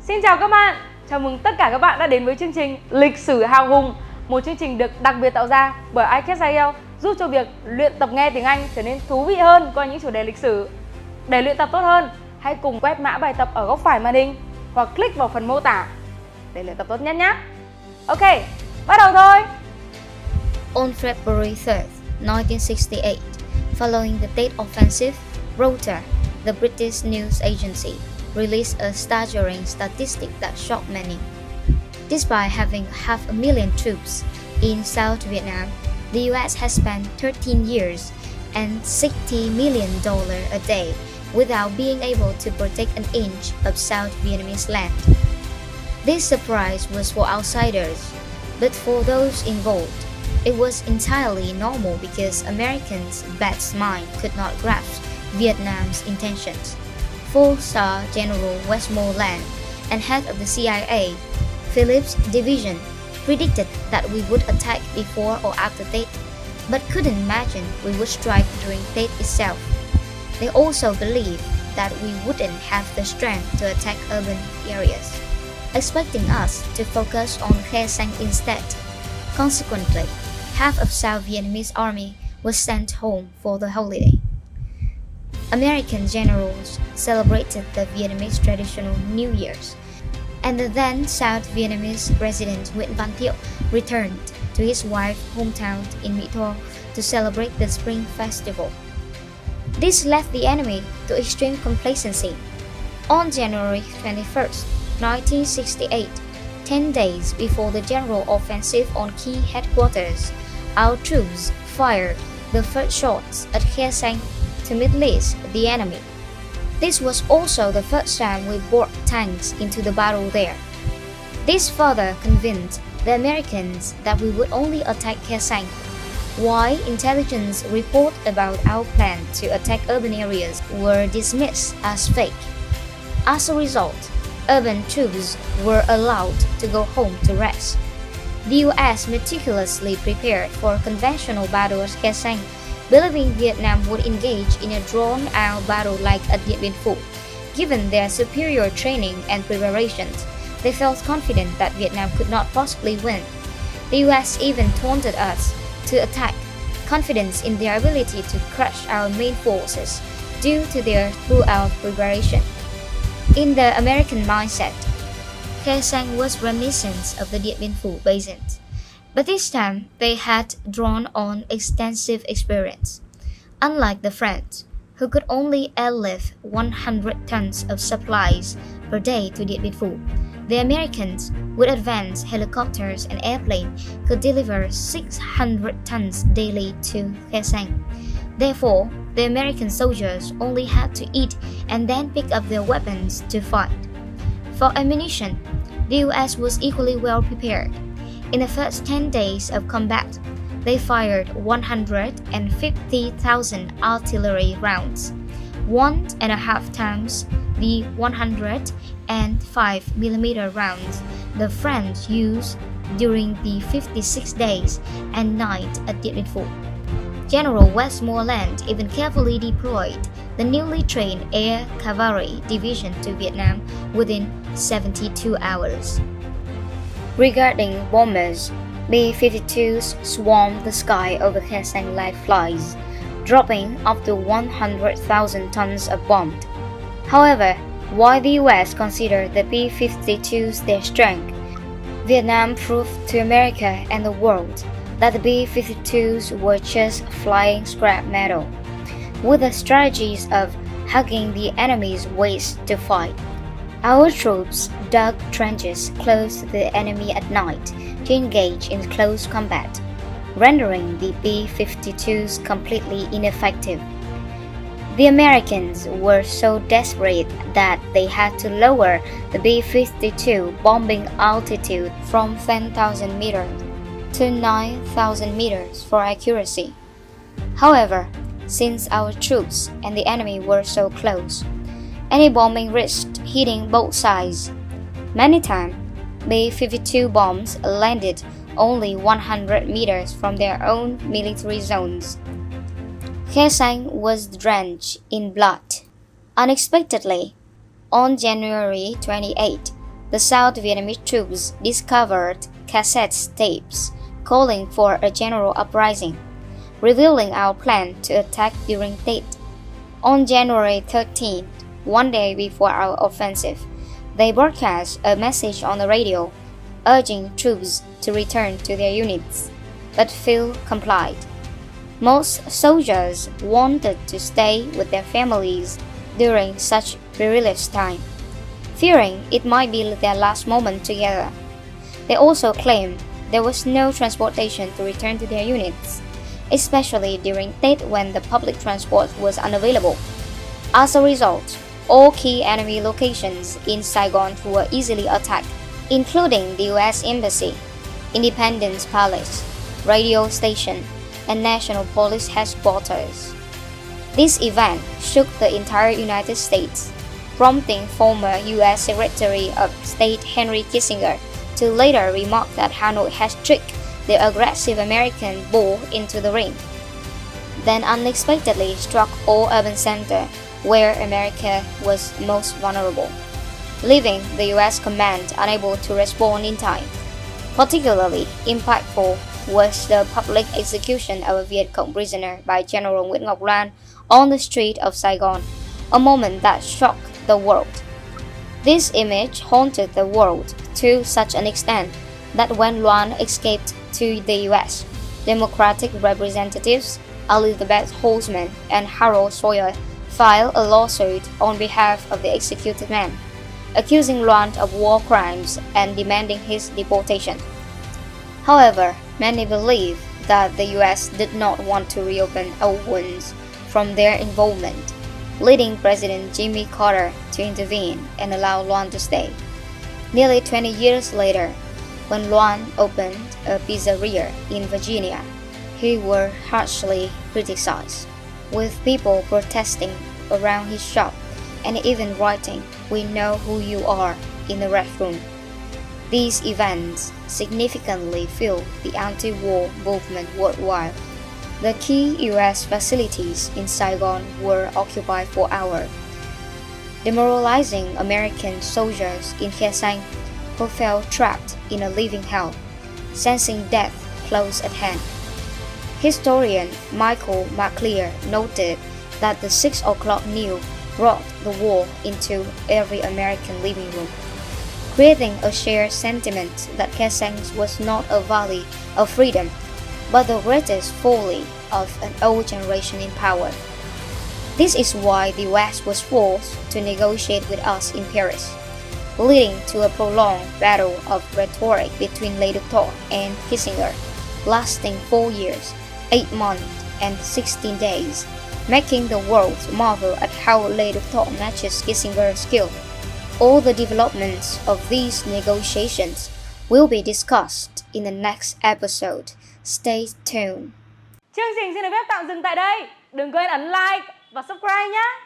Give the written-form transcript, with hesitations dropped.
Xin chào các bạn, chào mừng tất cả các bạn đã đến với chương trình Lịch sử hào hùng, một chương trình được đặc biệt tạo ra bởi iKSIELTS, giúp cho việc luyện tập nghe tiếng Anh trở nên thú vị hơn qua những chủ đề lịch sử. Để luyện tập tốt hơn, hãy cùng quét mã bài tập ở góc phải màn hình hoặc click vào phần mô tả để luyện tập tốt nhất nhé. Ok, bắt đầu thôi! On February 3rd, 1968, following the Tet Offensive, Reuters, the British news agency, released a staggering statistic that shocked many. Despite having 500,000 troops in South Vietnam, the US has spent 13 years and $60 million a day without being able to protect an inch of South Vietnamese land. This surprise was for outsiders, but for those involved, it was entirely normal because Americans' best mind could not grasp Vietnam's intentions. Four-star General Westmoreland and head of the CIA, Phillips' division, predicted that we would attack before or after Tet, but couldn't imagine we would strike during Tet itself. They also believed that we wouldn't have the strength to attack urban areas, expecting us to focus on Khe Sanh instead. Consequently, half of South Vietnamese army was sent home for the holiday. American generals celebrated the Vietnamese traditional New Year's, and the then South Vietnamese President Nguyễn Văn Thiệu returned to his wife's hometown in Mỹ Tho to celebrate the Spring Festival. This left the enemy to extreme complacency. On January 21st, 1968, 10 days before the general offensive on key headquarters, our troops fired the first shots at Khe Sanh to middle-east the enemy. This was also the first time we brought tanks into the battle there. This further convinced the Americans that we would only attack Khe Sanh, while intelligence reports about our plan to attack urban areas were dismissed as fake. As a result, urban troops were allowed to go home to rest. The US meticulously prepared for a conventional battle at Khe Sanh, believing Vietnam would engage in a drawn-out battle like at Điện Biên Phủ. Given their superior training and preparations, they felt confident that Vietnam could not possibly win. The US even taunted us to attack, confidence in their ability to crush our main forces due to their thorough preparation. In the American mindset, Khe Sanh was reminiscent of the Điện Biên Phủ basin. But this time, they had drawn on extensive experience. Unlike the French, who could only airlift 100 tons of supplies per day to Điện Biên Phủ, the Americans, with advanced helicopters and airplanes, could deliver 600 tons daily to Khe Sanh. Therefore, the American soldiers only had to eat and then pick up their weapons to fight. For ammunition, the US was equally well prepared. In the first 10 days of combat, they fired 150,000 artillery rounds, 1.5 times the 105mm rounds the French used during the 56 days and nights at Điện Biên Phủ. General Westmoreland even carefully deployed the newly trained Air Cavalry Division to Vietnam within 72 hours. Regarding bombers, B-52s swarmed the sky over Khe Sanh like flies, dropping up to 100,000 tons of bombs. However, while the US considered the B-52s their strength, Vietnam proved to America and the world that the B-52s were just flying scrap metal, with the strategies of hugging the enemy's waist to fight. Our troops dug trenches close to the enemy at night to engage in close combat, rendering the B-52s completely ineffective. The Americans were so desperate that they had to lower the B-52 bombing altitude from 10,000 meters to 9,000 meters for accuracy. However, since our troops and the enemy were so close, any bombing risked hitting both sides. Many times, B-52 bombs landed only 100 meters from their own military zones. Khe Sanh was drenched in blood. Unexpectedly, on January 28, the South Vietnamese troops discovered cassette tapes calling for a general uprising, revealing our plan to attack during Tết. On January 13th, one day before our offensive, they broadcast a message on the radio, urging troops to return to their units, but few complied. Most soldiers wanted to stay with their families during such perilous time, fearing it might be their last moment together. They also claimed there was no transportation to return to their units, especially during Tết when the public transport was unavailable. As a result, all key enemy locations in Saigon were easily attacked, including the US Embassy, Independence Palace, radio station, and National Police headquarters. This event shook the entire United States, prompting former US Secretary of State Henry Kissinger to later remark that Hanoi has tricked the aggressive American bull into the ring, then unexpectedly struck all urban centers where America was most vulnerable, leaving the US command unable to respond in time. Particularly impactful was the public execution of a Viet Cong prisoner by General Ngoặt on the street of Saigon, a moment that shocked the world. This image haunted the world to such an extent that when Loan escaped to the US, Democratic representatives Elizabeth Holtzman and Harold Sawyer filed a lawsuit on behalf of the executed man, accusing Loan of war crimes and demanding his deportation. However, many believe that the US did not want to reopen old wounds from their involvement, leading President Jimmy Carter to intervene and allow Loan to stay. Nearly 20 years later, when Loan opened a pizzeria in Virginia, he was harshly criticized, with people protesting around his shop and even writing, "We know who you are," in the restroom. These events significantly fueled the anti-war movement worldwide. The key US facilities in Saigon were occupied for hours, demoralizing American soldiers in Khe Sanh who felt trapped in a living hell, sensing death close at hand. Historian Michael McClear noted that the 6 o'clock news brought the war into every American living room, creating a shared sentiment that Khe Sanh was not a valley of freedom, but the greatest folly of an old generation in power. This is why the West was forced to negotiate with us in Paris, leading to a prolonged battle of rhetoric between Le Duc Tho and Kissinger, lasting 4 years, 8 months, and 16 days, making the world marvel at how Le Duc Tho matches Kissinger's skill. All the developments of these negotiations will be discussed in the next episode. Stay tuned. Chương trình xin được phép tạm dừng tại đây. Đừng quên ấn like và subscribe nhé.